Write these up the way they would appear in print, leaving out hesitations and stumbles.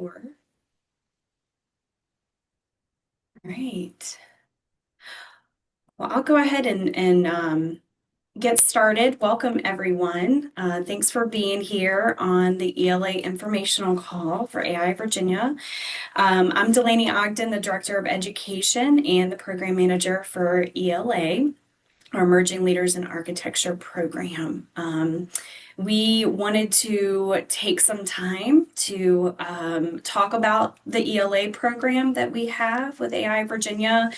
All right. Well, I'll go ahead and get started. Welcome, everyone. Thanks for being here on the ELA informational call for AI Virginia. I'm Delaney Ogden, the Director of Education and the Program Manager for ELA, our Emerging Leaders in Architecture program. We wanted to take some time to talk about the ELA program that we have with AI Virginia,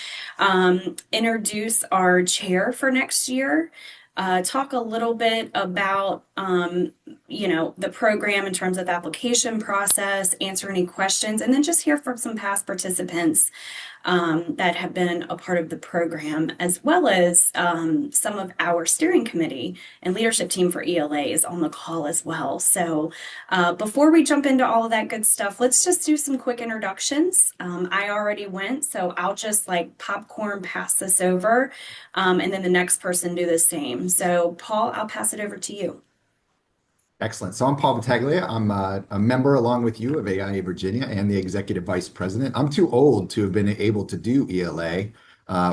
introduce our chair for next year, talk a little bit about the program in terms of application process, answer any questions, and then just hear from some past participants that have been a part of the program, as well as some of our steering committee and leadership team for ELA is on the call as well. So before we jump into all of that good stuff, let's just do some quick introductions. I already went, so I'll just like popcorn pass this over, and then the next person do the same. So Paul, I'll pass it over to you. Excellent. So I'm Paul Battaglia. I'm a member along with you of AI Virginia and the executive vice president. I'm too old to have been able to do ELA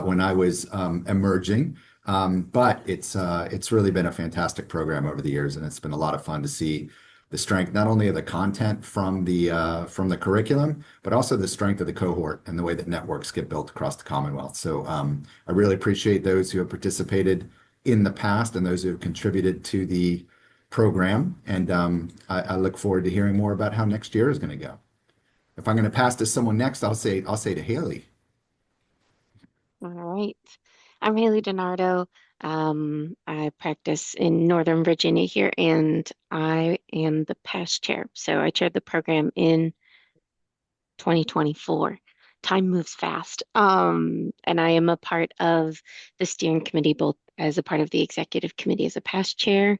when I was emerging, but it's really been a fantastic program over the years, and it's been a lot of fun to see the strength not only of the content from the curriculum, but also the strength of the cohort and the way that networks get built across the Commonwealth. So I really appreciate those who have participated in the past and those who have contributed to the program. And I look forward to hearing more about how next year is going to go. If I'm going to pass to someone next, I'll say to Haley. All right. I'm Haley DiNardo. I practice in Northern Virginia here, and I am the past chair. So I chaired the program in 2024. Time moves fast. And I am a part of the steering committee, both as a part of the executive committee as a past chair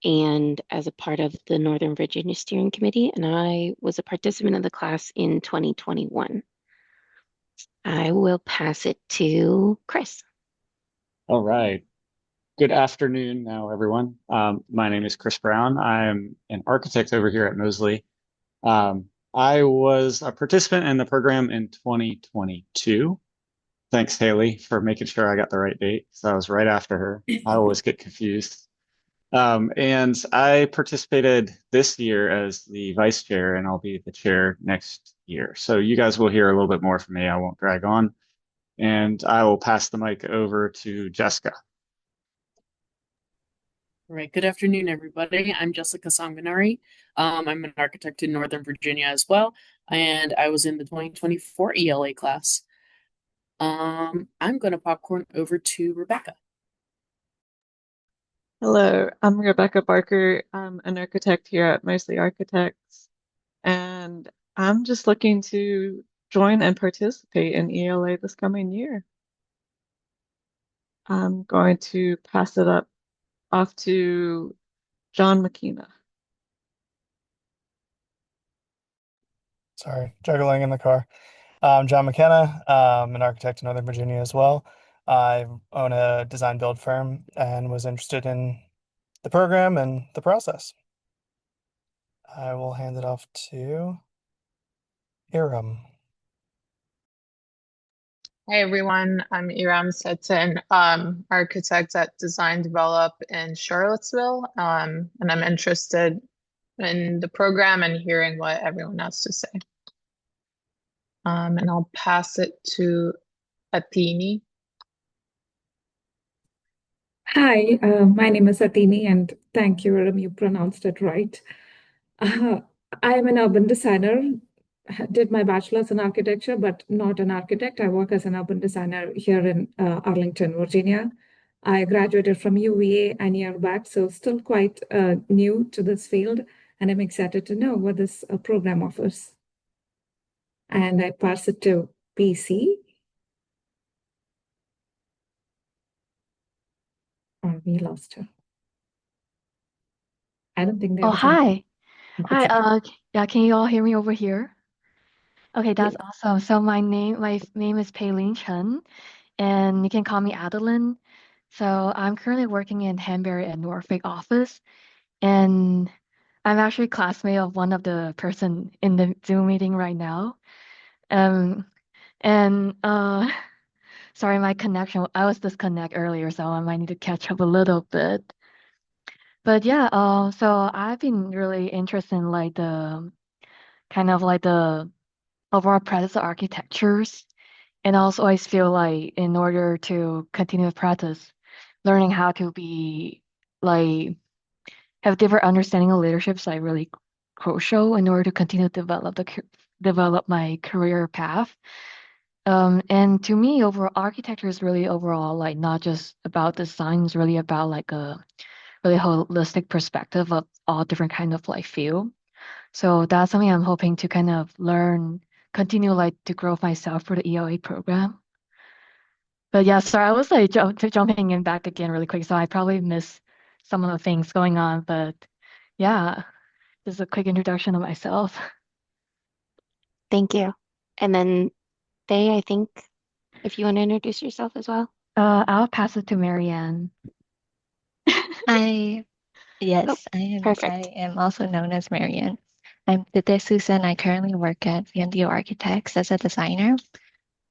and as a part of the Northern Virginia steering committee. And I was a participant of the class in 2021. I will pass it to Chris. All right. Good afternoon now, everyone. My name is Chris Brown. I'm an architect over here at Mosley. I was a participant in the program in 2022. Thanks, Haley, for making sure I got the right date. So I was right after her. I always get confused. And I participated this year as the vice chair, and I'll be the chair next year. So you guys will hear a little bit more from me. I won't drag on. And I will pass the mic over to Jessica. All right, good afternoon, everybody. I'm Jessica Sanganari. I'm an architect in Northern Virginia as well, and I was in the 2024 ELA class. I'm going to popcorn over to Rebecca. Hello, I'm Rebecca Barker. I'm an architect here at Mosley Architects, and I'm just looking to join and participate in ELA this coming year. I'm going to pass it off to John McKenna. Sorry, juggling in the car. I'm John McKenna. I'm an architect in Northern Virginia as well. I own a design build firm and was interested in the program and the process. I will hand it off to Iram. Hey everyone, I'm Iram Setin, architect at Design Develop in Charlottesville, and I'm interested in the program and hearing what everyone has to say. And I'll pass it to Athene. Hi, my name is Atini, and thank you, Ram, you pronounced it right. Uh, I am an urban designer, did my bachelor's in architecture, but not an architect. I work as an urban designer here in Arlington, Virginia. I graduated from UVA a year back, so still quite new to this field, and I'm excited to know what this program offers. And I pass it to PC. Oh, we lost her. I don't think there Oh, was hi. It's Hi, yeah, can you all hear me over here? Okay, that's yeah. awesome. So my name is Pei-Ling Chen, and you can call me Adeline. So I'm currently working in Hanbury and Norfolk office, and I'm actually classmate of one of the person in the Zoom meeting right now. Um, and sorry, my connection, I was disconnected earlier, so I might need to catch up a little bit. But yeah, so I've been really interested in like the kind of like the overall practice of architectures. And also I feel like in order to continue to practice, learning how to be like have different understanding of leadership is like really crucial in order to continue to develop my career path. And to me, overall architecture is really overall like not just about design, it's really about like a really holistic perspective of all different kind of like field. So that's something I'm hoping to kind of learn, continue like to grow myself for the ELA program. But yeah, sorry, I was like jumping in back again really quick, so I probably missed some of the things going on. But yeah, just a quick introduction of myself. Thank you. And then Faye, I think if you want to introduce yourself as well. I'll pass it to Marianne. I Oh, yes, I perfect. am also known as Marian. I'm Tite Susan. I currently work at VMDO Architects as a designer.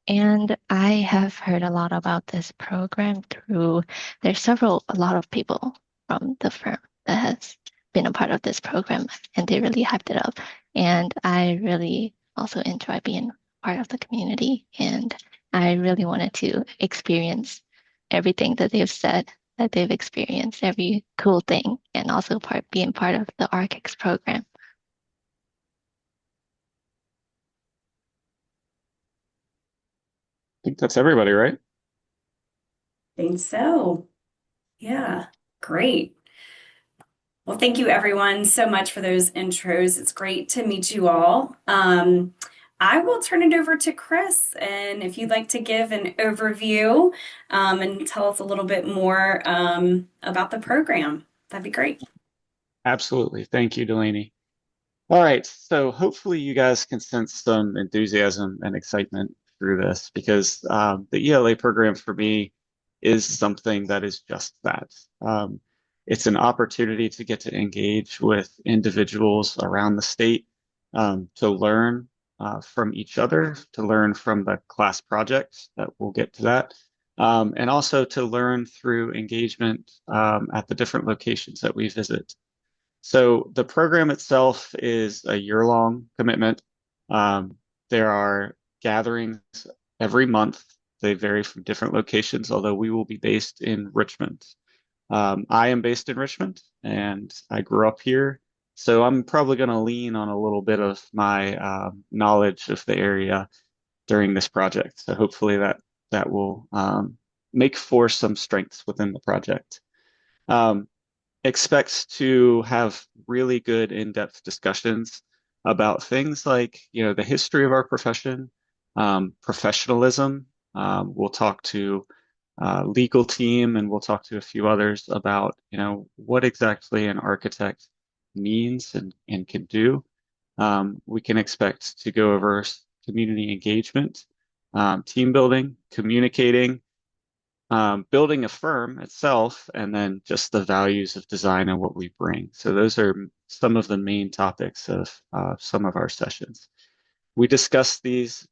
And I have heard a lot about this program through a lot of people from the firm that has been a part of this program and they really hyped it up. And I really also enjoy being part of the community. And I really wanted to experience everything that they've said, that they've experienced, every cool thing, and also being part of the ArcX program. I think that's everybody, right? Think so. Yeah, great. Well, thank you everyone so much for those intros. It's great to meet you all. I will turn it over to Chris, and if you'd like to give an overview and tell us a little bit more about the program, that'd be great. Absolutely. Thank you, Delaney. All right, so hopefully you guys can sense some enthusiasm and excitement through this because the ELA program for me is something that is just that. It's an opportunity to get to engage with individuals around the state to learn from each other, to learn from the class projects that we'll get to that, and also to learn through engagement at the different locations that we visit. So the program itself is a year-long commitment. Um, there are gatherings every month. They vary from different locations, although we will be based in Richmond. I am based in Richmond and I grew up here. So I'm probably going to lean on a little bit of my knowledge of the area during this project. So hopefully that will make for some strengths within the project. Um, expects to have really good in-depth discussions about things like, the history of our profession, professionalism. We'll talk to legal team and we'll talk to a few others about, what exactly an architect means and can do. We can expect to go over community engagement, team building, communicating, building a firm itself, and then just the values of design and what we bring. So those are some of the main topics of some of our sessions. We discuss these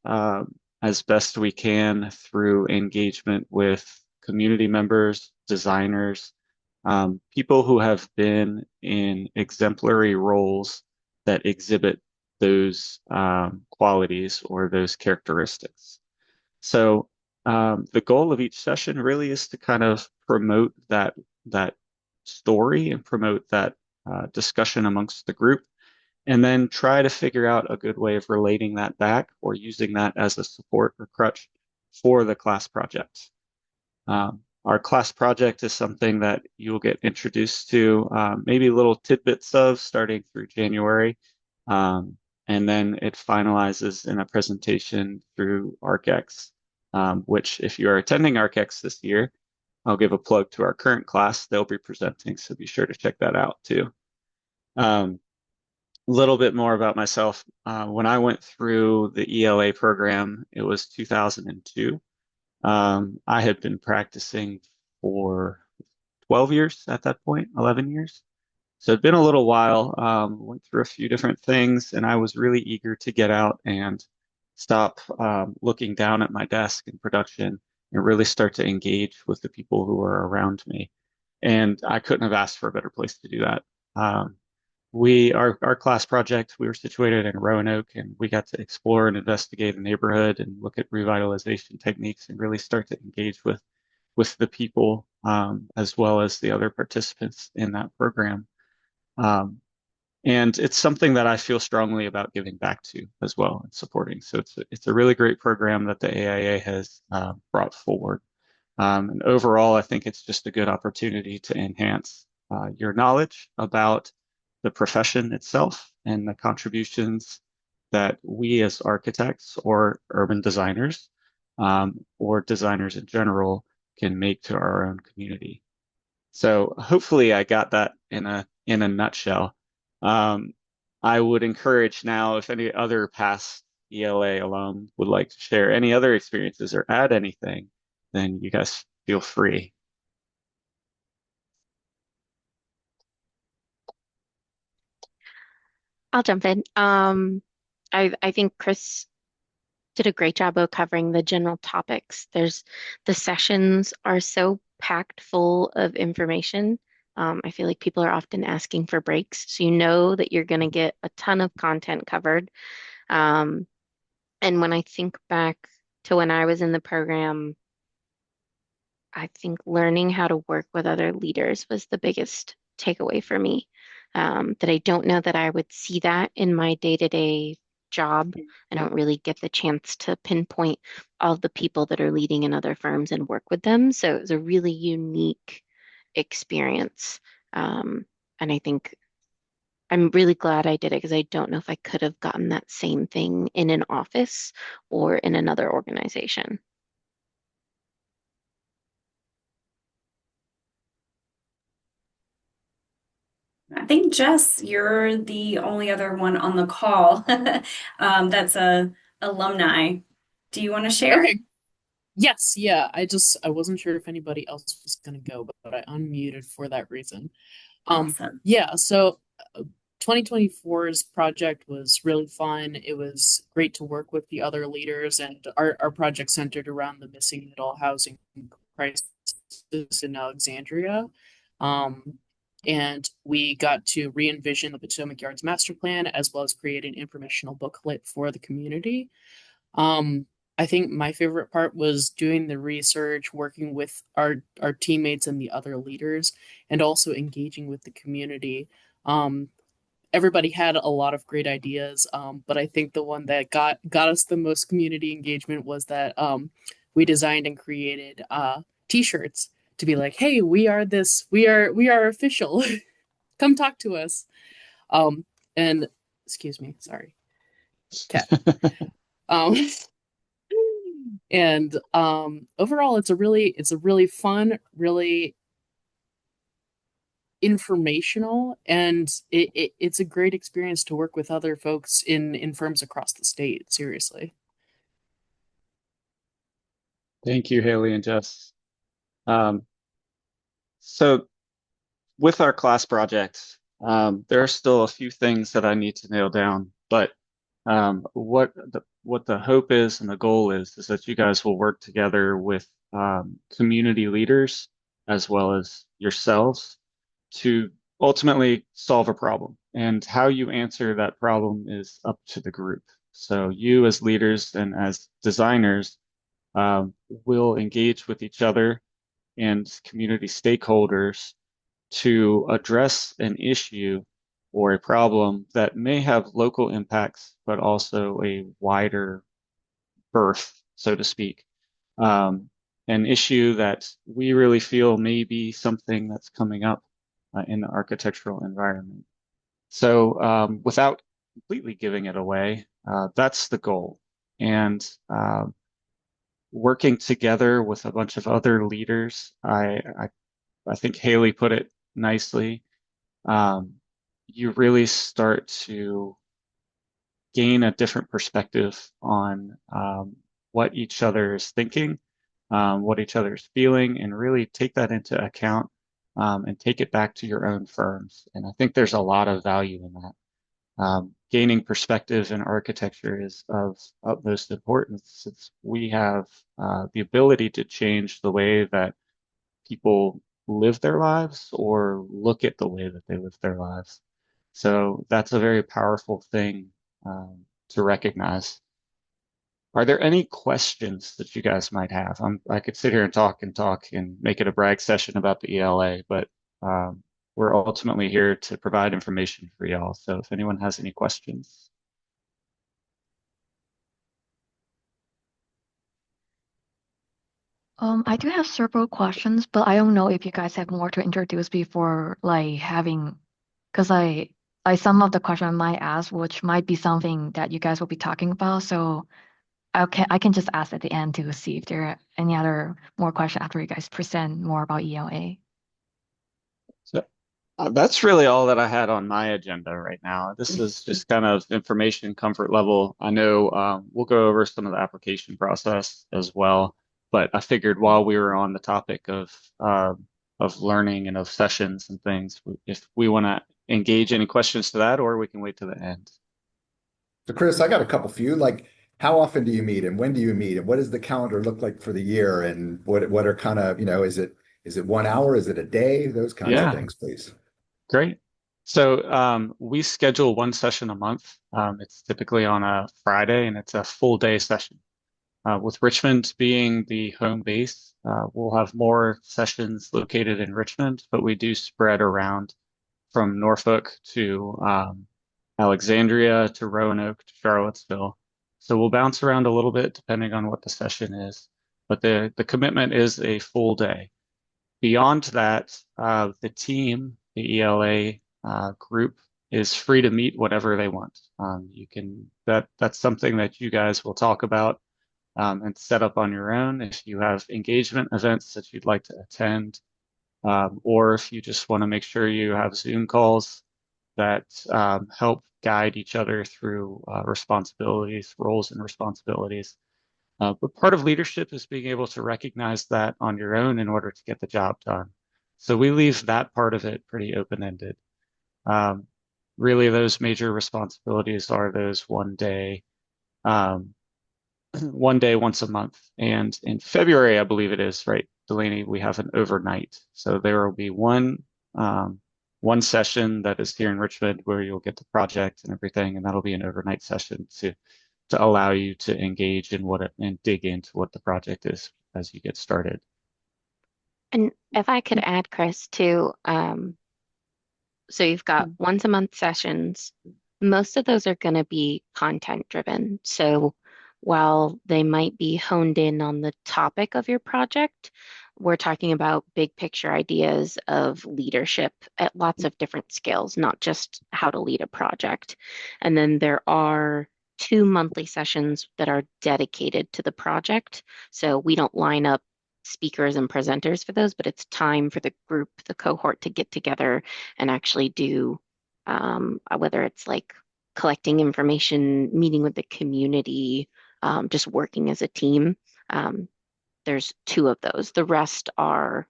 as best we can through engagement with community members, designers, people who have been in exemplary roles that exhibit those qualities or those characteristics. So the goal of each session really is to kind of promote that story and promote that discussion amongst the group, and then try to figure out a good way of relating that back or using that as a support or crutch for the class project. Our class project is something that you'll get introduced to, maybe little tidbits of starting through January. And then it finalizes in a presentation through ArcX, which if you are attending ArcX this year, I'll give a plug to our current class. They'll be presenting, so be sure to check that out too. A little bit more about myself. When I went through the ELA program, it was 2002. I had been practicing for 12 years at that point, 11 years. So it'd been a little while, went through a few different things, and I was really eager to get out and stop looking down at my desk in production and really start to engage with the people who are around me. And I couldn't have asked for a better place to do that. Um, our class project, we were situated in Roanoke, and we got to explore and investigate the neighborhood and look at revitalization techniques and really start to engage with the people as well as the other participants in that program. Um, and it's something that I feel strongly about giving back to as well and supporting. So it's a really great program that the AIA has brought forward. And overall, I think it's just a good opportunity to enhance your knowledge about the profession itself and the contributions that we as architects or urban designers or designers in general can make to our own community. So hopefully I got that in a nutshell. Um, I would encourage now if any other past ELA alum would like to share any other experiences or add anything, then you guys feel free. I'll jump in. I think Chris did a great job of covering the general topics. The sessions are so packed full of information. I feel like people are often asking for breaks, so you know that you're going to get a ton of content covered. Um, and when I think back to when I was in the program, I think learning how to work with other leaders was the biggest takeaway for me. That I don't know that I would see that in my day-to-day job. I don't really get the chance to pinpoint all the people that are leading in other firms and work with them. So it was a really unique experience. Um, and I think I'm really glad I did it because I don't know if I could have gotten that same thing in an office or in another organization. I think Jess, you're the only other one on the call that's a alumni. Do you want to share? Okay. Yes, yeah. I wasn't sure if anybody else was gonna go, but I unmuted for that reason. Awesome. Yeah, so 2024's project was really fun. It was great to work with the other leaders, and our project centered around the missing middle housing crisis in Alexandria. Um, and we got to re-envision the Potomac Yards master plan as well as create an informational booklet for the community. Um, I think my favorite part was doing the research, working with our teammates and the other leaders, and also engaging with the community. Um, Everybody had a lot of great ideas, but I think the one that got us the most community engagement was that we designed and created t-shirts to be like, "Hey, we are this, we are official. Come talk to us." Um, and excuse me, sorry, cat. Um, and overall, it's a really fun, really informational, and it's a great experience to work with other folks in firms across the state. Seriously. Thank you, Haley and Jess. Um, so with our class projects, there are still a few things that I need to nail down, but what the hope is and the goal is that you guys will work together with community leaders as well as yourselves to ultimately solve a problem. And how you answer that problem is up to the group. So you as leaders and as designers will engage with each other and community stakeholders to address an issue or a problem that may have local impacts, but also a wider berth, so to speak. Um, an issue that we really feel may be something that's coming up in the architectural environment. So without completely giving it away, that's the goal. And working together with a bunch of other leaders, I think Haley put it nicely. You really start to gain a different perspective on what each other is thinking, what each other is feeling, and really take that into account and take it back to your own firms. And I think there's a lot of value in that. Gaining perspective in architecture is of utmost importance since we have the ability to change the way that people live their lives or look at the way that they live their lives. So that's a very powerful thing to recognize. Are there any questions that you guys might have? I could sit here and talk and make it a brag session about the ELA, but um, we're ultimately here to provide information for y'all. So if anyone has any questions. I do have several questions, but I don't know if you guys have more to introduce before like having, because I some of the question I might ask, which might be something that you guys will be talking about. So I can just ask at the end to see if there are any other more questions after you guys present more about ELA. So that's really all that I had on my agenda right now. This is just kind of information comfort level. I know we'll go over some of the application process as well, but I figured while we were on the topic of learning and of sessions and things, if we want to engage any questions to that, or we can wait to the end. So Chris, I got a couple for you. Like, how often do you meet and when do you meet and what does the calendar look like for the year and what are kind of, is it 1 hour? Is it a day? Those kinds of Yeah, things, please. great. So we schedule one session a month. It's typically on a Friday, and it's a full day session. With Richmond being the home base, we'll have more sessions located in Richmond, but we do spread around from Norfolk to Alexandria to Roanoke to Charlottesville. So we'll bounce around a little bit depending on what the session is, but the commitment is a full day. Beyond that, the team, the ELA group, is free to meet whatever they want. That's something that you guys will talk about and set up on your own if you have engagement events that you'd like to attend, or if you just want to make sure you have Zoom calls that help guide each other through responsibilities, roles and responsibilities. But part of leadership is being able to recognize that on your own in order to get the job done. So we leave that part of it pretty open-ended. Um, Really, those major responsibilities are those um, one day once a month. And in February, I believe it is, right, Delaney, we have an overnight. So there will be one session that is here in Richmond where you'll get the project and everything, and that'll be an overnight session to allow you to engage in and dig into what the project is as you get started. And if I could add, Chris, to so you've got once a month sessions. Most of those are going to be content driven. So while they might be honed in on the topic of your project, we're talking about big picture ideas of leadership at lots of different scales, not just how to lead a project. And then there are two monthly sessions that are dedicated to the project. So we don't line up speakers and presenters for those, but it's time for the group, the cohort to get together and actually do whether it's like collecting information, meeting with the community, just working as a team. Um, there's two of those. The rest are,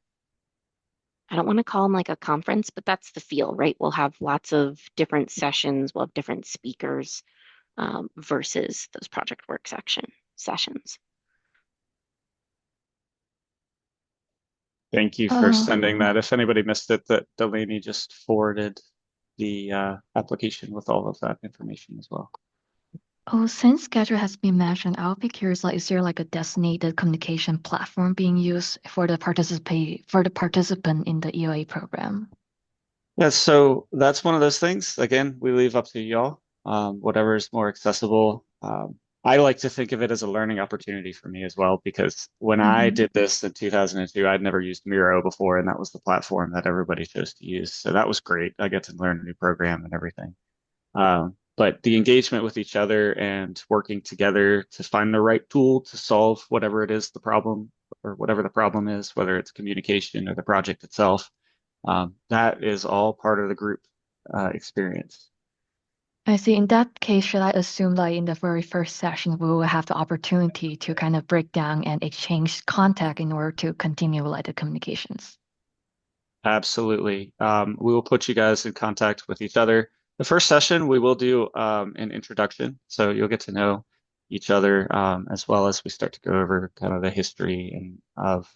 I don't want to call them like a conference, but that's the feel, right? We'll have lots of different sessions, we'll have different speakers versus those project work sessions. Thank you for sending that. If anybody missed it, that Delaney just forwarded the application with all of that information as well. Oh, since schedule has been mentioned, I'll be curious, like, is there like a designated communication platform being used for the participant in the EOA program? Yeah, so that's one of those things. Again, we leave up to y'all, whatever is more accessible. I like to think of it as a learning opportunity for me as well, because when I did this in 2002, I'd never used Miro before, and that was the platform that everybody chose to use. So that was great. I get to learn a new program and everything. But the engagement with each other and working together to find the right tool to solve whatever it is the problem or whatever the problem is, whether it's communication or the project itself, that is all part of the group experience. I see. In that case, should I assume that in the very first session, we will have the opportunity to kind of break down and exchange contact in order to continue like the communications? Absolutely. We will put you guys in contact with each other. The first session, we will do an introduction. So you'll get to know each other as well as we start to go over kind of the history and of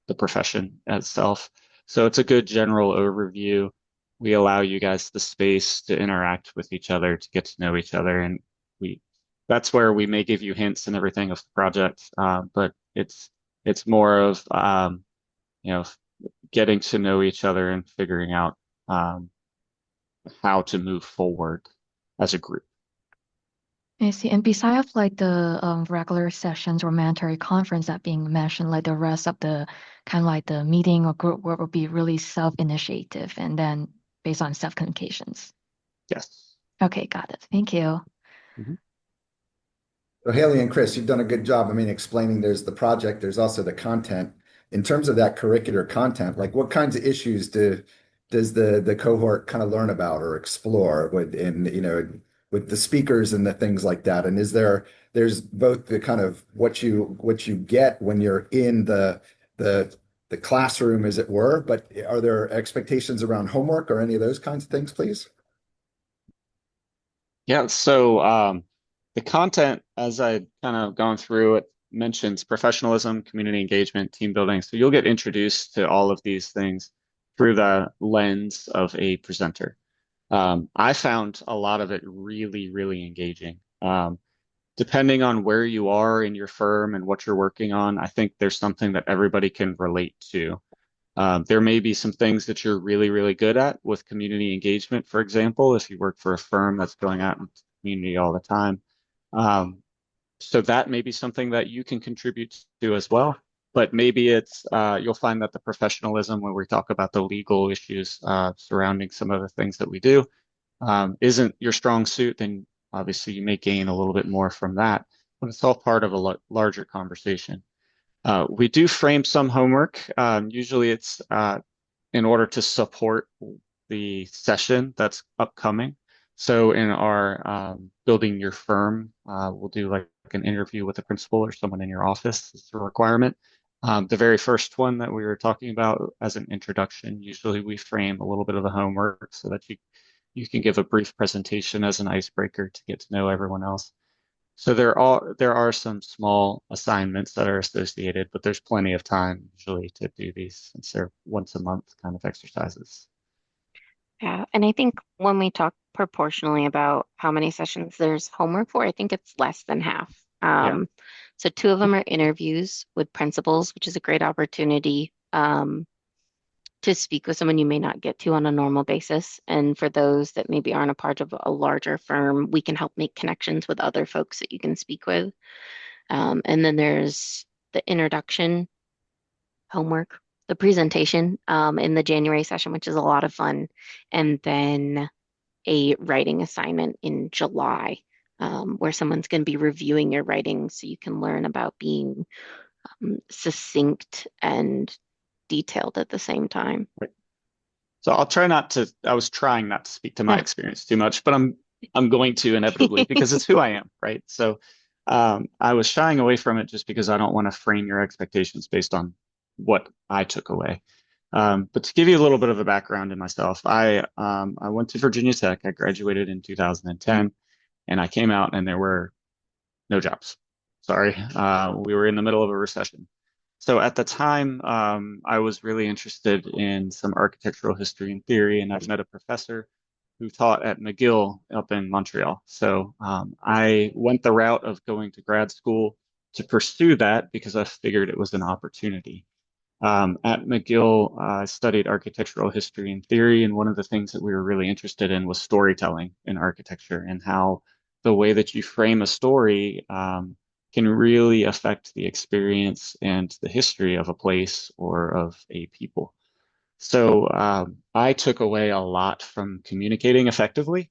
the profession itself. So it's a good general overview. We allow you guys the space to interact with each other, to get to know each other. And we that's where we may give you hints and everything of the project. But it's more of you know, getting to know each other and figuring out um, how to move forward as a group. I see. And besides like the regular sessions or mandatory conference that being mentioned, like the rest of the kind of like the meeting or group work will be really self-initiative and then based on self-communications. Yes. Okay, got it. Thank you. Mhm. So Haley and Chris, you've done a good job. I mean, explaining there's the project, there's also the content. In terms of that curricular content, like what kinds of issues does the cohort kind of learn about or explore with in with the speakers and the things like that? And there's both the kind of what you get when you're in the the classroom, as it were, but are there expectations around homework or any of those kinds of things, please? Yeah, so the content, as I kind of gone through it, mentions professionalism, community engagement, team building. So you'll get introduced to all of these things through the lens of a presenter. I found a lot of it really, really engaging. Depending on where you are in your firm and what you're working on, I think there's something that everybody can relate to. There may be some things that you're really, really good at with community engagement, for example, if you work for a firm that's going out into the community all the time. Um, so that may be something that you can contribute to as well. But maybe you'll find that the professionalism, when we talk about the legal issues surrounding some of the things that we do, isn't your strong suit, then obviously you may gain a little bit more from that. But it's all part of a larger conversation. We do frame some homework. Usually it's in order to support the session that's upcoming. So in our building your firm, we'll do like an interview with a principal or someone in your office. It's a requirement. The very first one that we were talking about as an introduction, usually we frame a little bit of the homework so that you can give a brief presentation as an icebreaker to get to know everyone else. So there are some small assignments that are associated, but there's plenty of time usually to do these since they're once a month kind of exercises. Yeah, and I think when we talk proportionally about how many sessions there's homework for, I think it's less than half. Yeah. So two of them are interviews with principals, which is a great opportunity to speak with someone you may not get to on a normal basis. And for those that maybe aren't a part of a larger firm, we can help make connections with other folks that you can speak with. And then there's the introduction homework, the presentation in the January session, which is a lot of fun, and then a writing assignment in July, where someone's going to be reviewing your writing so you can learn about being succinct and detailed at the same time. Right. So I'll try not to, I was trying not to speak to my experience too much, but I'm going to inevitably because it's who I am, right? So I was shying away from it just because I don't want to frame your expectations based on what I took away. But to give you a little bit of a background in myself, I went to Virginia Tech. I graduated in 2010, and I came out and there were no jobs. Sorry, we were in the middle of a recession. So at the time, I was really interested in some architectural history and theory, and I've met a professor who taught at McGill up in Montreal. So I went the route of going to grad school to pursue that because I figured it was an opportunity. At McGill, I studied architectural history and theory, and one of the things that we were really interested in was storytelling in architecture and how the way that you frame a story can really affect the experience and the history of a place or of a people. So I took away a lot from communicating effectively.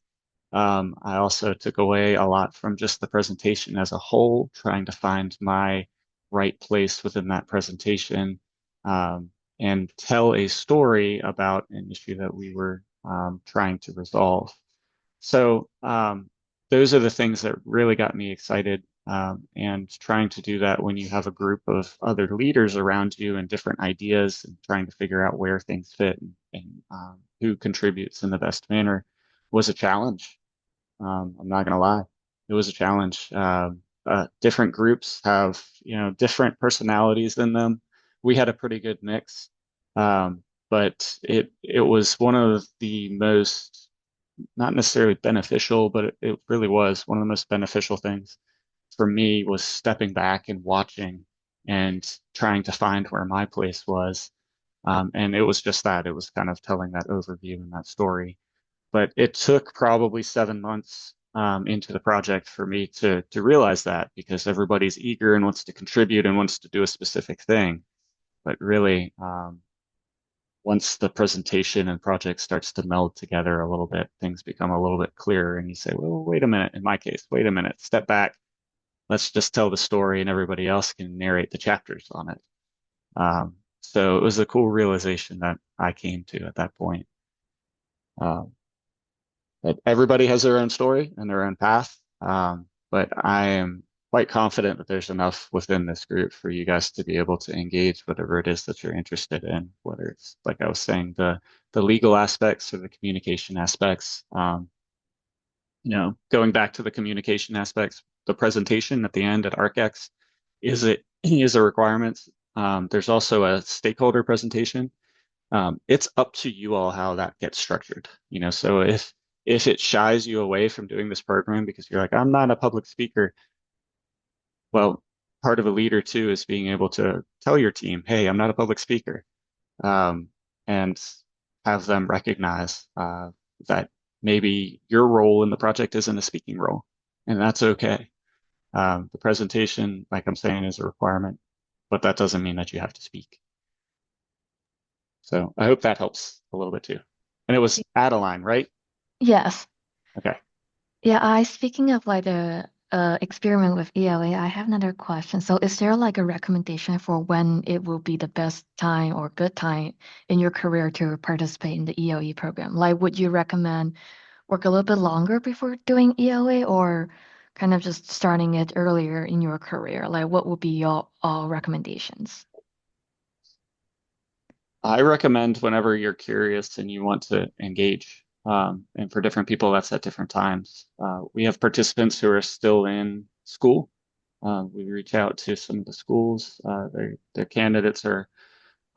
I also took away a lot from just the presentation as a whole, trying to find my right place within that presentation um, and tell a story about an issue that we were trying to resolve. So those are the things that really got me excited. And trying to do that when you have a group of other leaders around you and different ideas and trying to figure out where things fit and who contributes in the best manner was a challenge. I'm not going to lie. It was a challenge. Different groups have, different personalities in them. We had a pretty good mix. But it was one of the most, not necessarily beneficial, but it really was one of the most beneficial things for me was stepping back and watching and trying to find where my place was. And it was just that. It was kind of telling that overview and that story. But it took probably 7 months into the project for me to realize that because everybody's eager and wants to contribute and wants to do a specific thing. But really, once the presentation and project starts to meld together a little bit, things become a little bit clearer. And you say, well, wait a minute. In my case, wait a minute, step back. Let's just tell the story and everybody else can narrate the chapters on it. So it was a cool realization that I came to at that point. Um, that everybody has their own story and their own path. But I am quite confident that there's enough within this group for you guys to be able to engage whatever it is that you're interested in, whether it's, like I was saying, the legal aspects or the communication aspects. Going back to the communication aspects, the presentation at the end at ArcX is a requirement. There's also a stakeholder presentation. It's up to you all how that gets structured. So if it shies you away from doing this program because you're like, I'm not a public speaker, well, part of a leader too is being able to tell your team, hey, I'm not a public speaker, um, and have them recognize that maybe your role in the project isn't a speaking role, and that's okay. The presentation, like I'm saying, is a requirement, but that doesn't mean that you have to speak. So I hope that helps a little bit too. And it was Adeline, right? Yes. Okay. Yeah, speaking of like the experiment with ELA, I have another question. So is there like a recommendation for when it will be the best time or good time in your career to participate in the ELE program? Like, would you recommend work a little bit longer before doing ELA or kind of just starting it earlier in your career? Like, what would be your recommendations? I recommend whenever you're curious and you want to engage. And for different people, that's at different times. We have participants who are still in school. We reach out to some of the schools. Their candidates are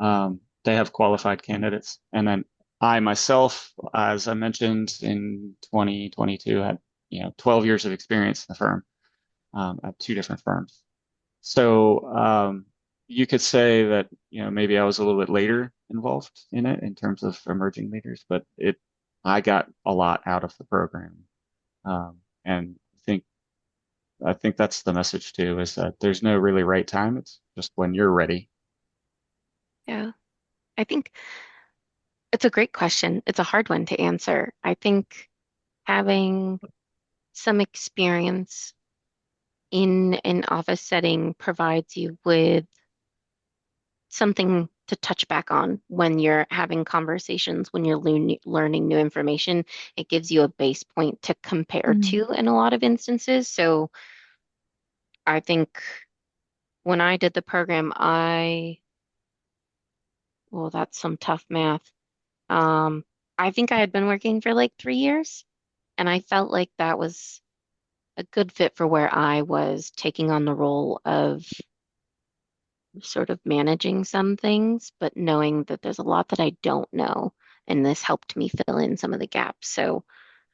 they have qualified candidates. And then I myself, as I mentioned in 2022, had 12 years of experience in the firm at two different firms. So you could say that maybe I was a little bit later involved in it in terms of emerging leaders, but I got a lot out of the program, and I think that's the message too, is that there's no really right time. It's just when you're ready. Yeah, I think it's a great question. It's a hard one to answer. I think having some experience in an office setting provides you with something to touch back on when you're having conversations, when you're learning new information. It gives you a base point to compare Mm. to in a lot of instances. So I think when I did the program, well, that's some tough math. Um, I think I had been working for like 3 years, and I felt like that was a good fit for where I was taking on the role of sort of managing some things, but knowing that there's a lot that I don't know, and this helped me fill in some of the gaps. So,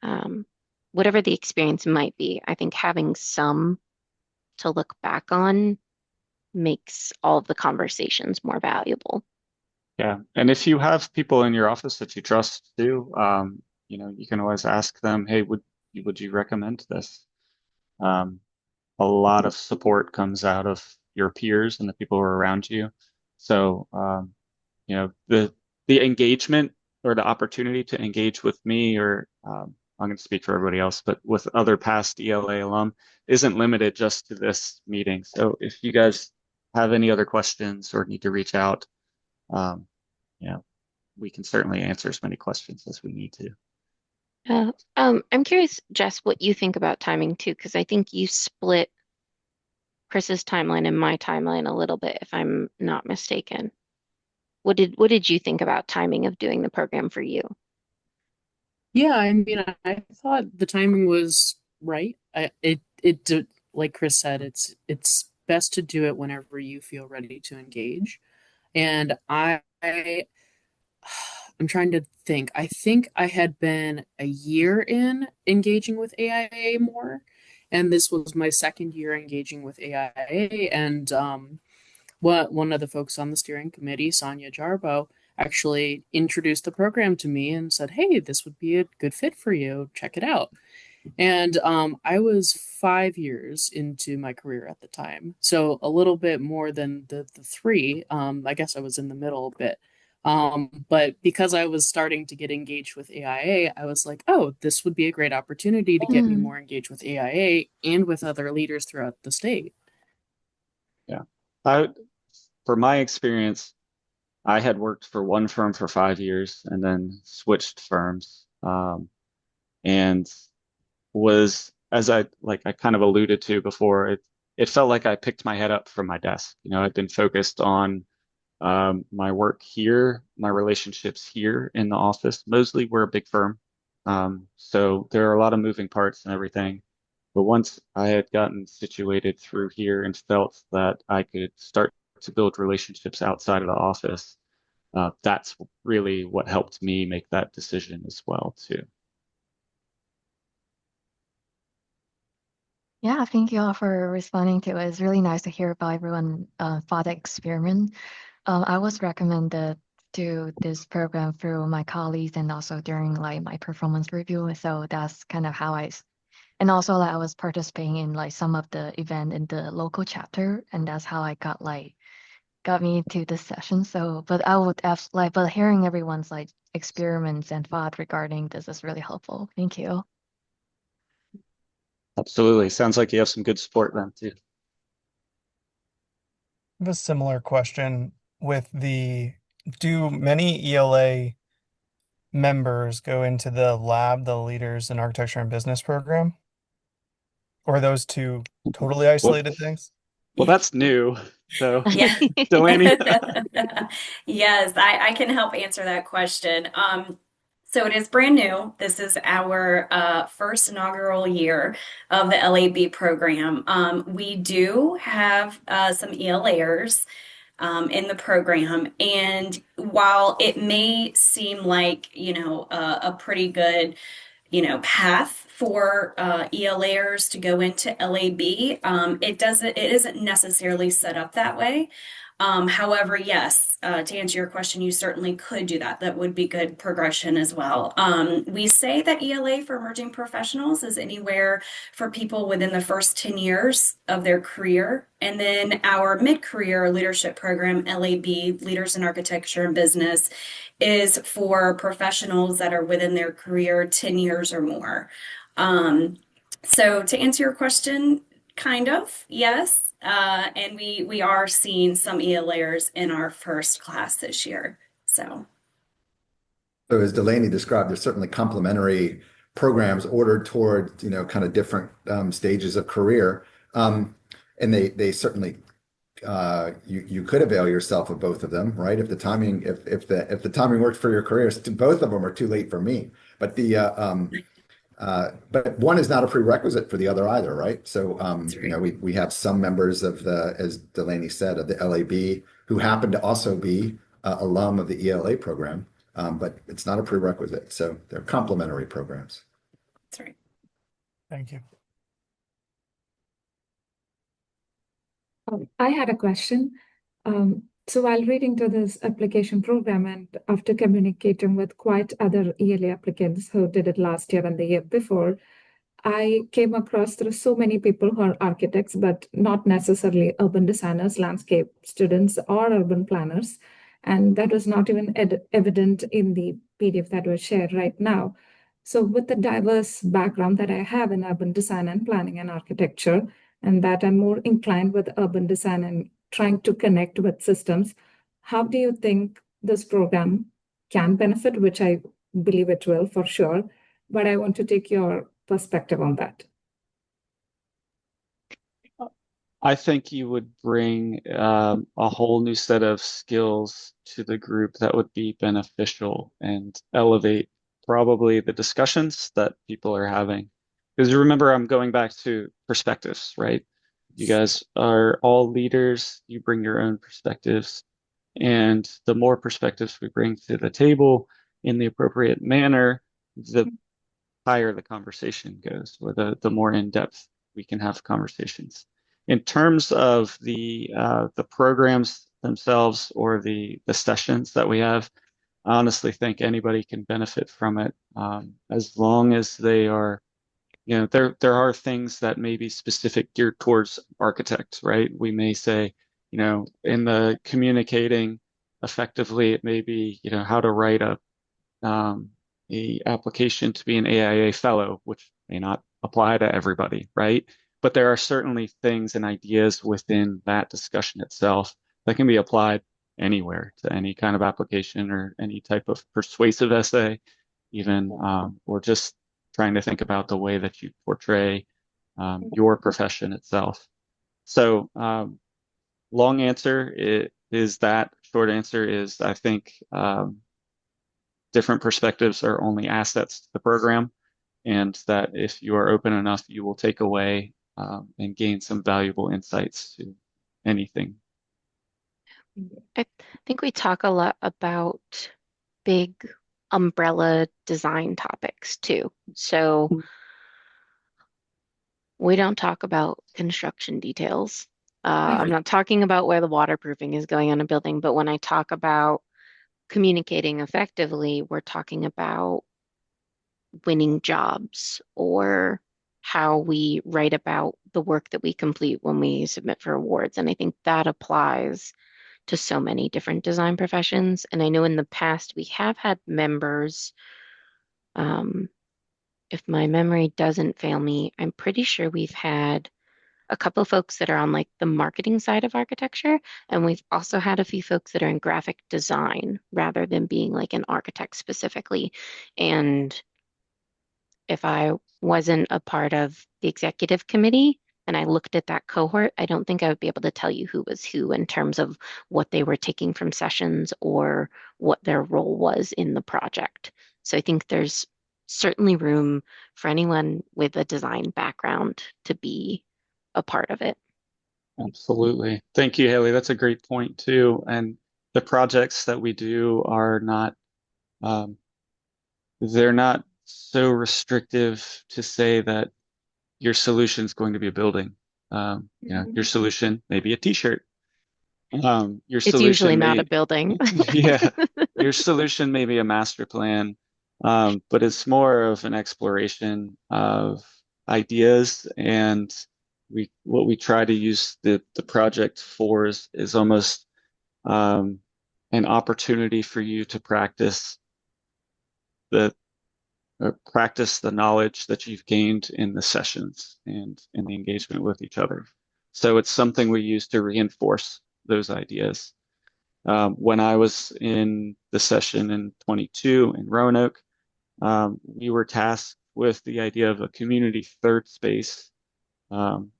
um, whatever the experience might be, I think having some to look back on makes all of the conversations more valuable. Yeah. And if you have people in your office that you trust too, you can always ask them, hey, would you recommend this? Um, a lot of support comes out of your peers and the people who are around you. So, the engagement or the opportunity to engage with me, or I'm going to speak for everybody else, but with other past ELA alum isn't limited just to this meeting. So if you guys have any other questions or need to reach out, um, you know, we can certainly answer as many questions as we need to. I'm curious, Jess, what you think about timing too, because I think you split Chris's timeline and my timeline a little bit, if I'm not mistaken. What did you think about timing of doing the program for you? Yeah, I mean, I thought the timing was right. Like Chris said, it's best to do it whenever you feel ready to engage. And I'm trying to think. I think I had been a year in engaging with AIA more, and this was my second year engaging with AIA. And one of the folks on the steering committee, Sonia Jarbo, actually introduced the program to me and said, "Hey, this would be a good fit for you. Check it out." And I was 5 years into my career at the time, so a little bit more than the three. I guess I was in the middle a bit. But because I was starting to get engaged with AIA, I was like, oh, this would be a great opportunity to get me Mm. more engaged with AIA and with other leaders throughout the state. Yeah. I, for my experience, I had worked for one firm for 5 years and then switched firms. And was, as I kind of alluded to before, it felt like I picked my head up from my desk. I'd been focused on my work here, my relationships here in the office. Mostly we're a big firm. So there are a lot of moving parts and everything. But once I had gotten situated through here and felt that I could start to build relationships outside of the office, that's really what helped me make that decision as well, too. Yeah, thank you all for responding to it. It's really nice to hear about everyone thought experiment. I was recommended to this program through my colleagues and also during like my performance review. So that's kind of how and also like I was participating in like some of the event in the local chapter, and that's how I got me to this session. So, but I would but hearing everyone's like experiments and thought regarding this is really helpful. Thank you. Absolutely. Sounds like you have some good support then, too. I have a similar question with do many ELA members go into the lab, the Leaders in Architecture and Business program? Or are those two totally Well, isolated things? well, that's new. So, Yeah. Delaney. Yes, I can help answer that question. So it is brand new. This is our first inaugural year of the LAB program. We do have some ELAers in the program, and while it may seem like, a pretty good path for ELAers to go into LAB. It isn't necessarily set up that way. However, yes, to answer your question, you certainly could do that. That would be good progression as well. We say that ELA for emerging professionals is anywhere for people within the first 10 years of their career. And then our mid-career leadership program, LAB, Leaders in Architecture and Business, is for professionals that are within their career 10 years or more. So to answer your question, kind of, yes. And we are seeing some ELAers in our first class this year. So as Delaney described, there's certainly complementary programs ordered toward, kind of different stages of career. And they certainly you could avail yourself of both of them, right? If the timing works for your career, both of them are too late for me. But one is not a prerequisite for the other either, right? So That's right. we have some members of as Delaney said, of the LAB who happen to also be alum of the ELA program, but it's not a prerequisite. So they're complementary programs. That's right. Thank you. I had a question. So while reading through this application program and after communicating with quite other ELA applicants who did it last year and the year before, I came across there are so many people who are architects, but not necessarily urban designers, landscape students, or urban planners. And that was not even evident in the PDF that was shared right now. So with the diverse background that I have in urban design and planning and architecture, and that I'm more inclined with urban design and trying to connect with systems, how do you think this program can benefit, which I believe it will for sure, but I want to take your perspective on that. I think you would bring a whole new set of skills to the group that would be beneficial and elevate probably the discussions that people are having. Because remember, I'm going back to perspectives, right? You guys are all leaders, you bring your own perspectives, and the more perspectives we bring to the table in the appropriate manner, the higher the conversation goes, or the more in depth we can have conversations. In terms of the programs themselves or the sessions that we have, I honestly think anybody can benefit from it as long as they are, there are things that may be specific geared towards architects, right? We may say, in the communicating effectively, it may be, how to write um, a application to be an AIA fellow, which may not apply to everybody, right? But there are certainly things and ideas within that discussion itself that can be applied anywhere to any kind of application or any type of persuasive essay, even, or just trying to think about the way that you portray your profession itself. So, long answer is that. Short answer is I think different perspectives are only assets to the program, and that if you are open enough, you will take away and gain some valuable insights to anything. I think we talk a lot about big umbrella design topics too. So we don't talk about construction details. I'm not talking about where the waterproofing is going on a building, but when I talk about communicating effectively, we're talking about winning jobs or how we write about the work that we complete when we submit for awards. And I think that applies to so many different design professions. And I know in the past we have had members, um, if my memory doesn't fail me, I'm pretty sure we've had a couple of folks that are on like the marketing side of architecture, and we've also had a few folks that are in graphic design rather than being like an architect specifically. And if I wasn't a part of the executive committee and I looked at that cohort, I don't think I would be able to tell you who was who in terms of what they were taking from sessions or what their role was in the project. So I think there's certainly room for anyone with a design background to be a part of it. Absolutely. Thank you, Haley. That's a great point too. And the projects that we do are not, um, they're not so restrictive to say that your solution is going to be a building. Your solution may be a t-shirt. Your It's usually solution not a may, building. yeah, your solution may be a master plan, but it's more of an exploration of ideas. And what we try to use the project for is almost um, an opportunity for you to the practice the knowledge that you've gained in the sessions and in the engagement with each other. So it's something we use to reinforce those ideas. When I was in the session in 22 in Roanoke, we were tasked with the idea of a community third space. Um,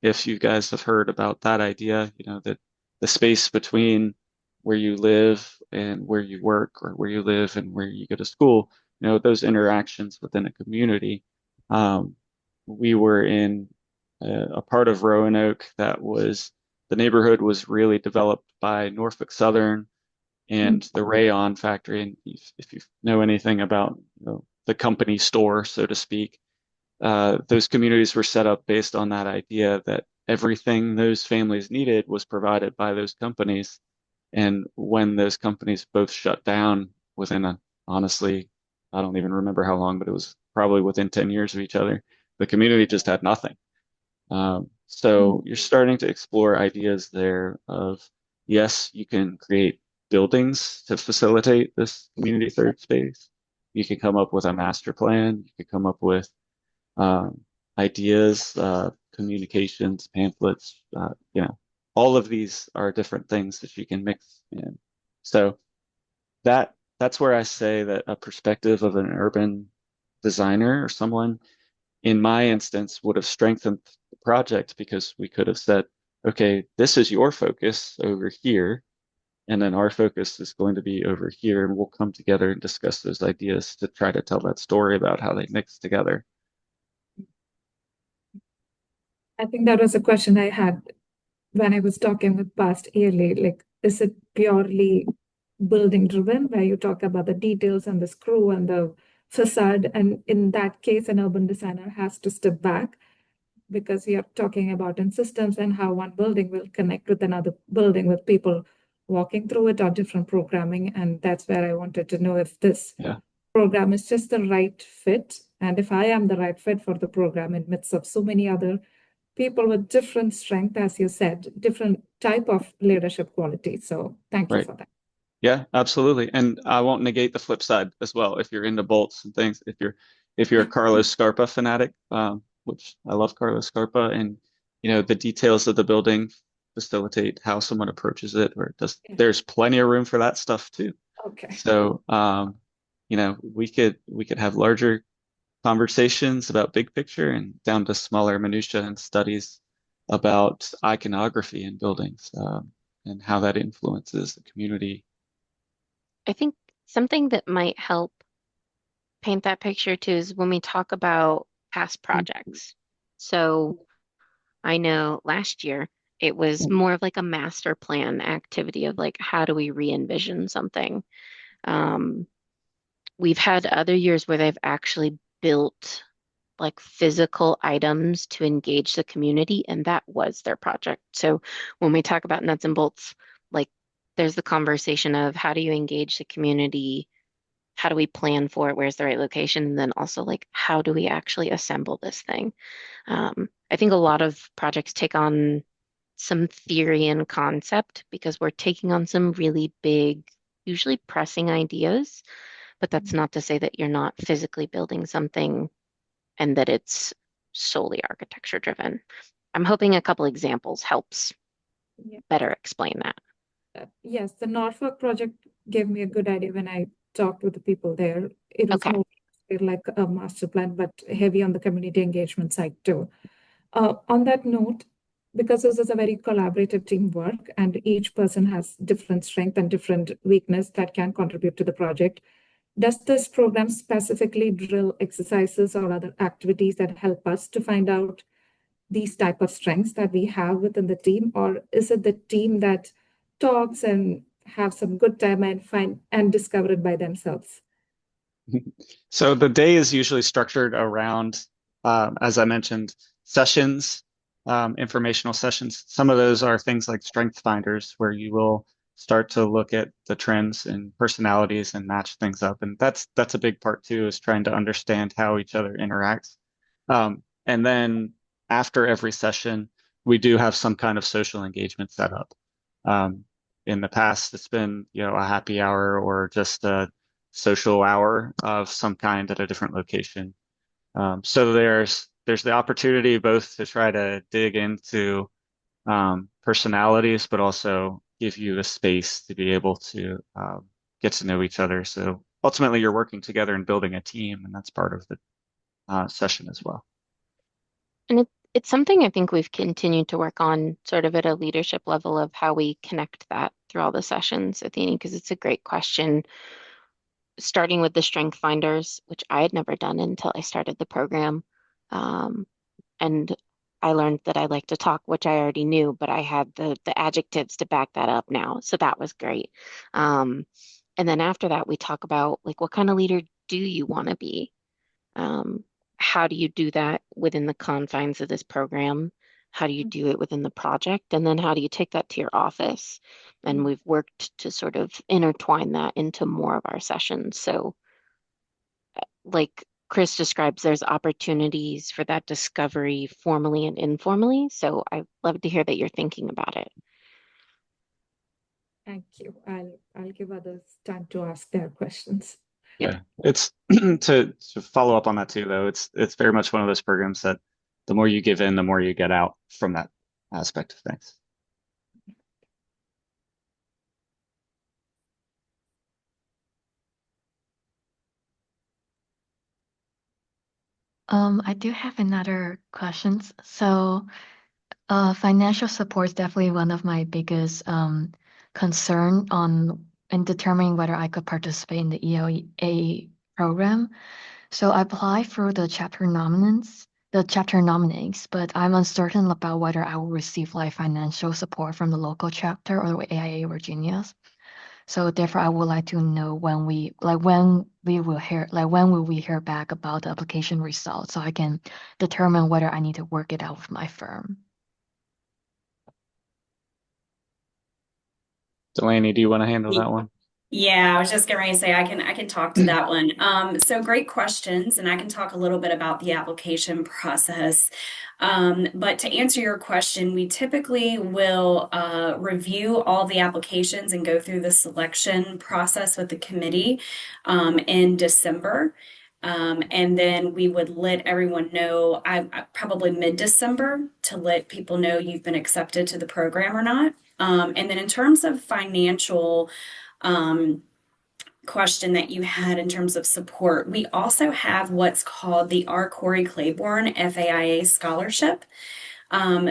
if you guys have heard about that idea, that the space between where you live and where you work, or where you live and where you go to school, those interactions within a community. Um, we were in a part of Roanoke that the neighborhood was really developed by Norfolk Southern and the rayon factory. And if you know anything about the company store, so to speak, those communities were set up based on that idea that everything those families needed was provided by those companies. And when those companies both shut down honestly, I don't even remember how long, but it was probably within 10 years of each other, the community just had nothing. So you're starting to explore ideas there of, yes, you can create buildings to facilitate this community third space. You can come up with a master plan. You can come up with um, ideas, communications, pamphlets, all of these are different things that you can mix in. So that's where I say that a perspective of an urban designer or someone in my instance would have strengthened the project because we could have said, okay, this is your focus over here, and then our focus is going to be over here, and we'll come together and discuss those ideas to try to tell that story about how they mix together. I think that was a question I had when I was talking with past ELA. Like, is it purely building driven, where you talk about the details and the screw and the facade? And in that case, an urban designer has to step back because we are talking about in systems and how one building will connect with another building with people walking through it or different programming. And that's where I wanted to know if this Yeah, program is just the right fit. And if I am the right fit for the program in midst of so many other people with different strength, as you said, different type of leadership qualities. So thank you right. for that. Yeah, absolutely. And I won't negate the flip side as well. If you're into bolts and things, if you're a Carlos Scarpa fanatic, which I love Carlos Scarpa, and the details of the building facilitate how someone approaches it, or does Yeah. there's plenty of room for that stuff too. Okay. So we could have larger conversations about big picture and down to smaller minutia and studies about iconography in buildings, and how that influences the community. I think something that might help paint that picture too is when we talk about past projects. So I know last year it was more of like a master plan activity of like, how do we re-envision something? Um, we've had other years where they've actually built like physical items to engage the community, and that was their project. So when we talk about nuts and bolts, like there's the conversation of how do you engage the community? How do we plan for it? Where's the right location? And then also like how do we actually assemble this thing? I think a lot of projects take on some theory and concept because we're taking on some really big, usually pressing ideas, but that's not to say that you're not physically building something and that it's solely architecture driven. I'm hoping a couple examples helps Yeah. better explain that. Yes, the Norfolk project gave me a good idea when I talked with the people there. It was Okay. more like a master plan, but heavy on the community engagement side too. On that note, because this is a very collaborative teamwork and each person has different strength and different weakness that can contribute to the project, does this program specifically drill exercises or other activities that help us to find out these type of strengths that we have within the team, or is it the team that talks and have some good time and find and discover it by themselves? So the day is usually structured around, as I mentioned, sessions, informational sessions. Some of those are things like strength finders, where you will start to look at the trends and personalities and match things up. And that's a big part too, is trying to understand how each other interacts. And then after every session, we do have some kind of social engagement set up. Um, in the past, it's been, a happy hour or just a social hour of some kind at a different location. So there's the opportunity both to try to dig into personalities, but also give you the space to be able to get to know each other. So ultimately, you're working together and building a team, and that's part of the session as well. And it's something I think we've continued to work on sort of at a leadership level of how we connect that through all the sessions, Athene, because it's a great question. Starting with the strength finders, which I had never done until I started the program. Um, and I learned that I like to talk, which I already knew, but I had the adjectives to back that up now. So that was great. And then after that, we talk about like what kind of leader do you want to be? Um, how do you do that within the confines of this program? How do you do it within the project? And then how do you take that to your office? And we've worked to sort of intertwine that into more of our sessions. So, like Chris describes, there's opportunities for that discovery formally and informally. So I'd love to hear that you're thinking about it. Thank you. I'll give others time to ask their questions. Yeah, it's to follow up on that too, though. It's very much one of those programs that the more you give in, the more you get out from that aspect of things. I do have another questions. So, financial support is definitely one of my biggest concern on in determining whether I could participate in the ELA program. So I applied for the chapter nominees, but I'm uncertain about whether I will receive like financial support from the local chapter or AIA Virginia's. So therefore, I would like to know when will we hear back about the application results so I can determine whether I need to work it out with my firm. Delaney, do you want to handle that one? Yeah, I was just getting ready to say I can talk to that one. So great questions, and I can talk a little bit about the application process. But to answer your question, we typically will review all the applications and go through the selection process with the committee in December. And then we would let everyone know, probably mid-December, to let people know you've been accepted to the program or not. And then in terms of financial um, question that you had in terms of support, we also have what's called the R. Corey Claiborne FAIA Scholarship.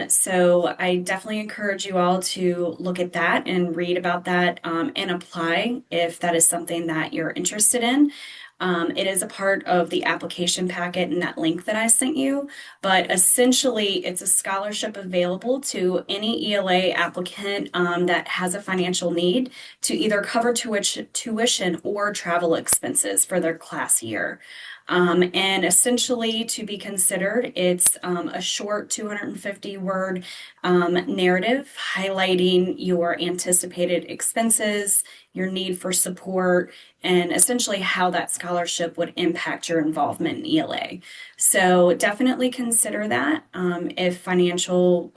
So I definitely encourage you all to look at that and read about that and apply if that is something that you're interested in. It is a part of the application packet and that link that I sent you, but essentially it's a scholarship available to any ELA applicant that has a financial need to either cover tuition or travel expenses for their class year. And essentially, to be considered, it's a short 250 word narrative highlighting your anticipated expenses, your need for support, and essentially how that scholarship would impact your involvement in ELA. So definitely consider that if financial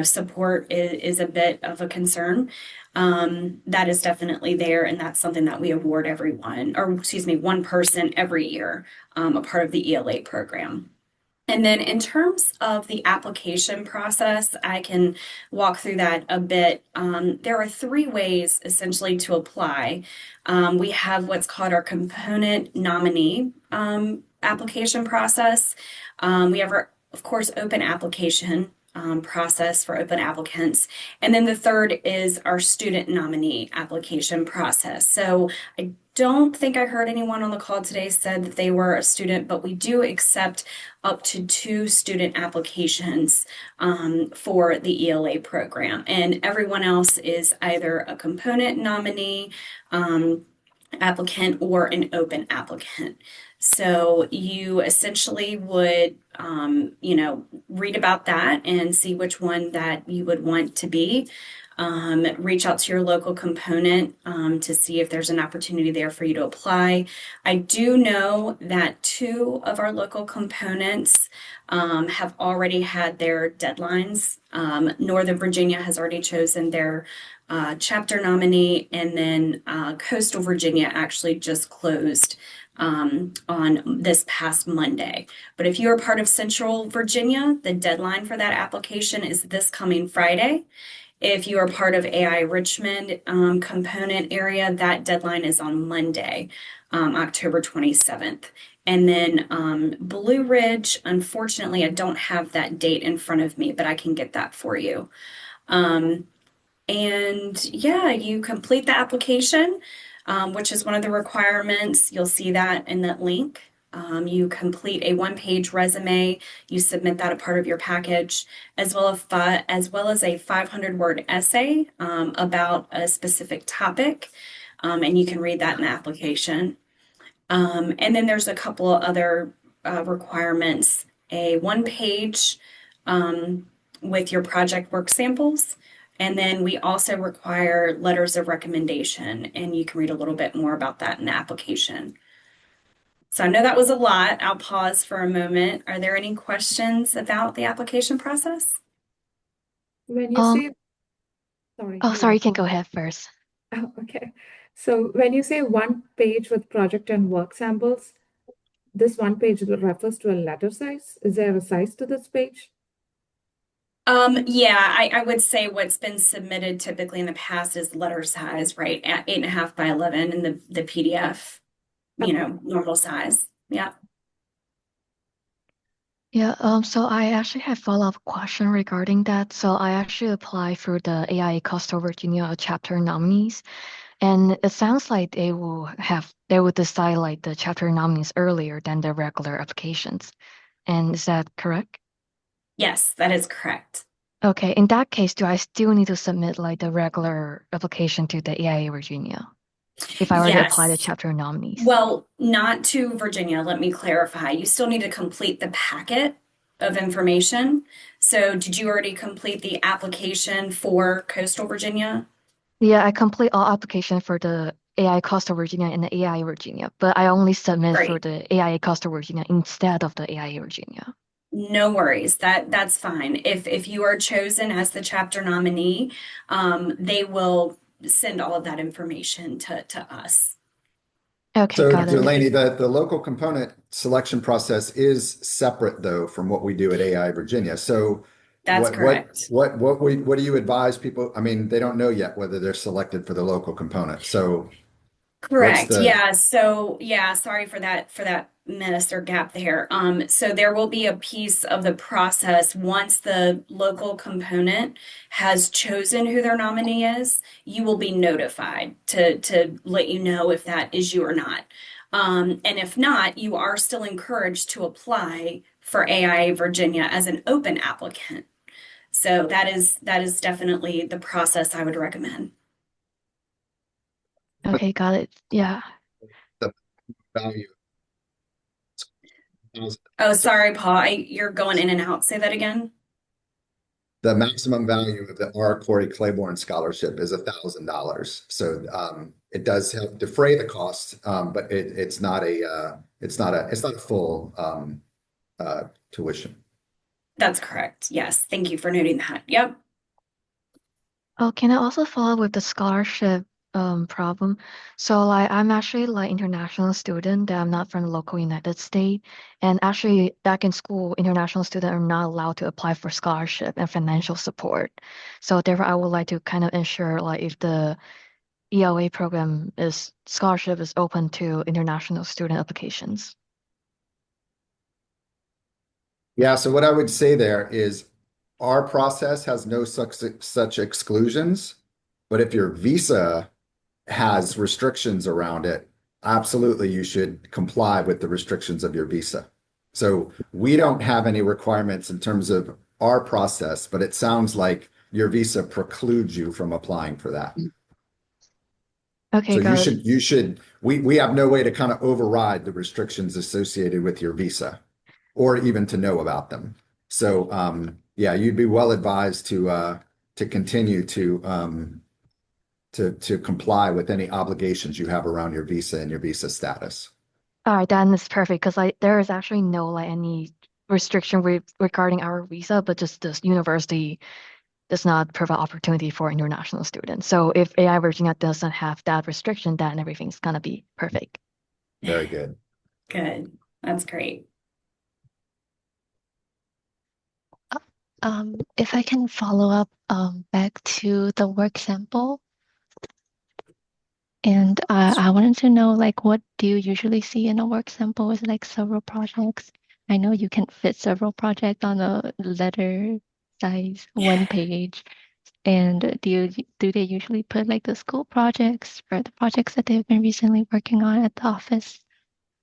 support is a bit of a concern. That is definitely there, and that's something that we award everyone, or excuse me, one person every year, a part of the ELA program. And then in terms of the application process, I can walk through that a bit. There are three ways essentially to apply. We have what's called our component nominee application process. We have our, of course, open application process for open applicants. And then the third is our student nominee application process. So I don't think I heard anyone on the call today said that they were a student, but we do accept up to 2 student applications for the ELA program. And everyone else is either a component nominee applicant or an open applicant. So you essentially would, read about that and see which one that you would want to be. Reach out to your local component to see if there's an opportunity there for you to apply. I do know that 2 of our local components have already had their deadlines. Northern Virginia has already chosen their chapter nominee, and then Coastal Virginia actually just closed on this past Monday. But if you're part of Central Virginia, the deadline for that application is this coming Friday. If you are part of AI Richmond component area, that deadline is on Monday, October 27th. And then Blue Ridge, unfortunately, I don't have that date in front of me, but I can get that for you. And yeah, you complete the application, which is one of the requirements. You'll see that in that link. You complete a one-page resume. You submit that a part of your package, as well as a 500-word essay about a specific topic, and you can read that in the application. And then there's a couple of other requirements: a one-page with your project work samples. And then we also require letters of recommendation, and you can read a little bit more about that in the application. So I know that was a lot. I'll pause for a moment. Are there any questions about the application process? When you Um, say, sorry, oh, go sorry, ahead. you can go ahead first. Oh, okay. So when you say one page with project and work samples, this one page refers to a letter size. Is there a size to this page? Yeah, I would say what's been submitted typically in the past is letter size, right? At 8.5 by 11 in the PDF, Okay. normal size. Yeah. Yeah, so I actually have follow-up question regarding that. So I actually applied for the AI Coastal Virginia chapter nominees, and it sounds like they will decide like the chapter nominees earlier than the regular applications. And is that correct? Yes, that is correct. Okay, in that case, do I still need to submit like the regular application to the AIA Virginia if I were to apply the Yes. chapter nominees? Well, not to Virginia. Let me clarify. You still need to complete the packet of information. So, did you already complete the application for Coastal Virginia? Yeah, I complete all application for the AI Coastal Virginia and the AI Virginia, but I only submit for Great. the AI Coastal Virginia instead of the AI Virginia. No worries. That's fine. If you are chosen as the chapter nominee, they will send all of that information to us. Okay, So got it. Delaney, the local component selection process is separate though from what we do at AI Virginia. So That's correct. what do you advise people? I mean, they don't know yet whether they're selected for the local component. So what's Correct. the Yeah. So yeah, sorry for that miss or gap there. So there will be a piece of the process once the local component has chosen who their nominee is, you will be notified to let you know if that is you or not. And if not, you are still encouraged to apply for AIA Virginia as an open applicant. So that is definitely the process I would recommend. Okay, got it. Yeah. the value? Oh, sorry, Paul. You're going in and out. Say that again. The maximum value of the R. Corey Claiborne Scholarship is $1,000. So it does help defray the cost, but it's not it's not a full tuition. That's correct. Yes. Thank you for noting that. Yep. Oh, can I also follow up with the scholarship problem? So like I'm actually like international student that I'm not from the local United States. And actually back in school, international students are not allowed to apply for scholarship and financial support. So therefore I would like to kind of ensure like if the ELA program is scholarship is open to international student applications. Yeah, so what I would say there is our process has no such exclusions, but if your visa has restrictions around it, absolutely you should comply with the restrictions of your visa. So we don't have any requirements in terms of our process, but it sounds like your visa precludes you from applying for that. Okay, So got it. we have no way to kind of override the restrictions associated with your visa or even to know about them. So yeah, you'd be well advised to continue to comply with any obligations you have around your visa and your visa status. All right, then it's perfect because like there is actually no like any restriction regarding our visa, but just this university does not provide opportunity for international students. So if AI Virginia doesn't have that restriction, then everything's gonna be perfect. Very good. Good. That's great. If I can follow up back to the work sample, and I wanted to know like what do you usually see in a work sample with like several projects? I know you can fit several projects on a letter size one page. And do they usually put like the school projects or the projects that they've been recently working on at the office?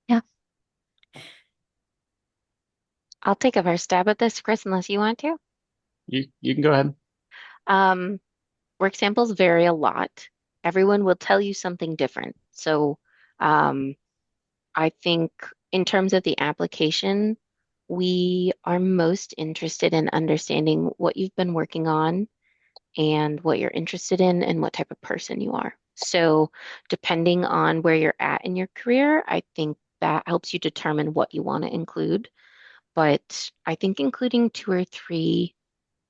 Yeah. I'll take a first stab at this, Chris, unless you want to. You can go ahead. Um, Work samples vary a lot. Everyone will tell you something different. So, um, I think in terms of the application, we are most interested in understanding what you've been working on and what you're interested in and what type of person you are. So, depending on where you're at in your career, I think that helps you determine what you want to include. But I think including two or three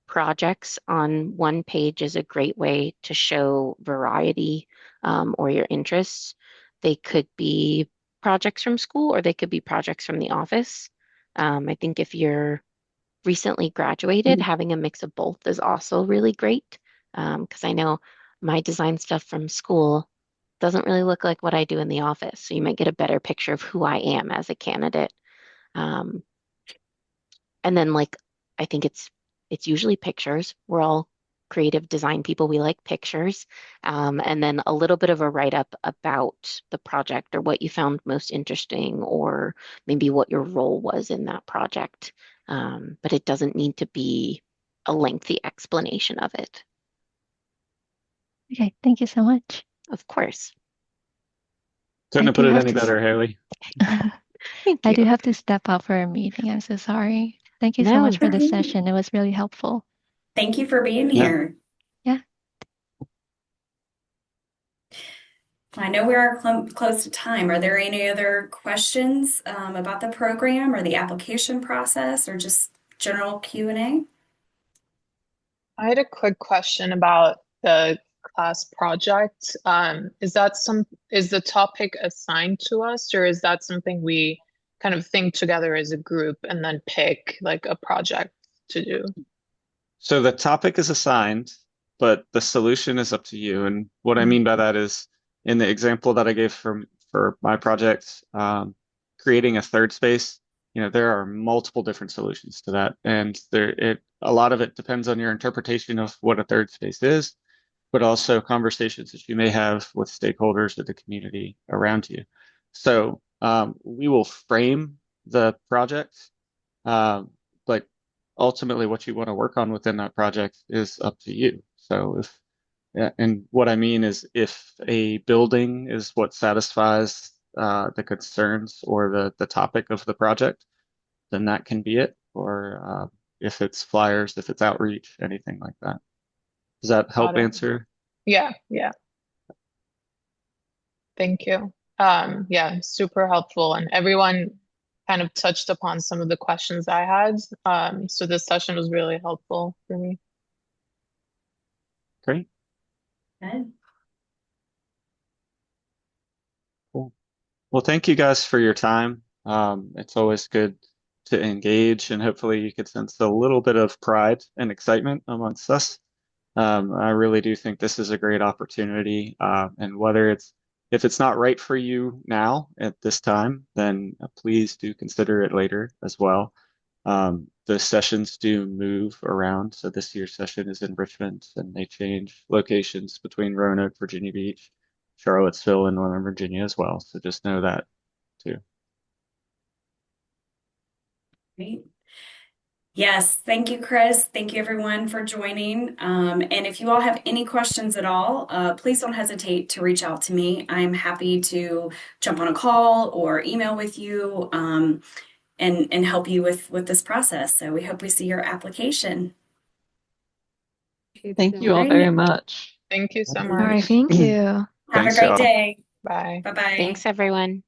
projects on one page is a great way to show variety or your interests. They could be projects from school or they could be projects from the office. I think if you're recently graduated, having a mix of both is also really great because I know my design stuff from school doesn't really look like what I do in the office. So you might get a better picture of who I am as a candidate. Um, And then like I think it's usually pictures. We're all creative design people. We like pictures. And then a little bit of a write-up about the project or what you found most interesting or maybe what your role was in that project. But it doesn't need to be a lengthy explanation of it. Okay, thank you so much. Of course. Couldn't I have put do it have any to better, Haley. Thank I you. do have to step out for a meeting. I'm so sorry. Thank you so No, much it's for this okay. session. It was really helpful. Thank you for being Yeah. here. Yeah. I know we are close to time. Are there any other questions about the program or the application process or just general Q&A? I had a quick question about the class project. Is the topic assigned to us, or is that something we kind of think together as a group and then pick like a project to do? So the topic is assigned, but the solution is up to you. And what I Mm-hmm. mean by that is in the example that I gave for my project, creating a third space, there are multiple different solutions to that. And a lot of it depends on your interpretation of what a third space is, but also conversations that you may have with stakeholders of the community around you. So we will frame the project, but ultimately what you want to work on within that project is up to you. So yeah, and what I mean is if a building is what satisfies the concerns or the topic of the project, then that can be it. Or if it's flyers, if it's outreach, anything like that. Does that Got help it. answer? Yeah, yeah. Thank you. Yeah, super helpful. And everyone kind of touched upon some of the questions I had. So this session was really helpful for me. Great. Good. Cool. Well, thank you guys for your time. It's always good to engage, and hopefully you could sense a little bit of pride and excitement amongst us. I really do think this is a great opportunity, and if it's not right for you now at this time, then please do consider it later as well. The sessions do move around, so this year's session is in Richmond, and they change locations between Roanoke, Virginia Beach, Charlottesville, and Northern Virginia as well. So just know that too. Great. Yes, thank you, Chris. Thank you, everyone, for joining. And if you all have any questions at all, please don't hesitate to reach out to me. I'm happy to jump on a call or email with you and help you with this process. So we hope we see your application. Thank you All all very right. much. Thank you so All right, much. thank you. Have a Thanks, great y'all. day. Bye. Bye-bye. Thanks, everyone.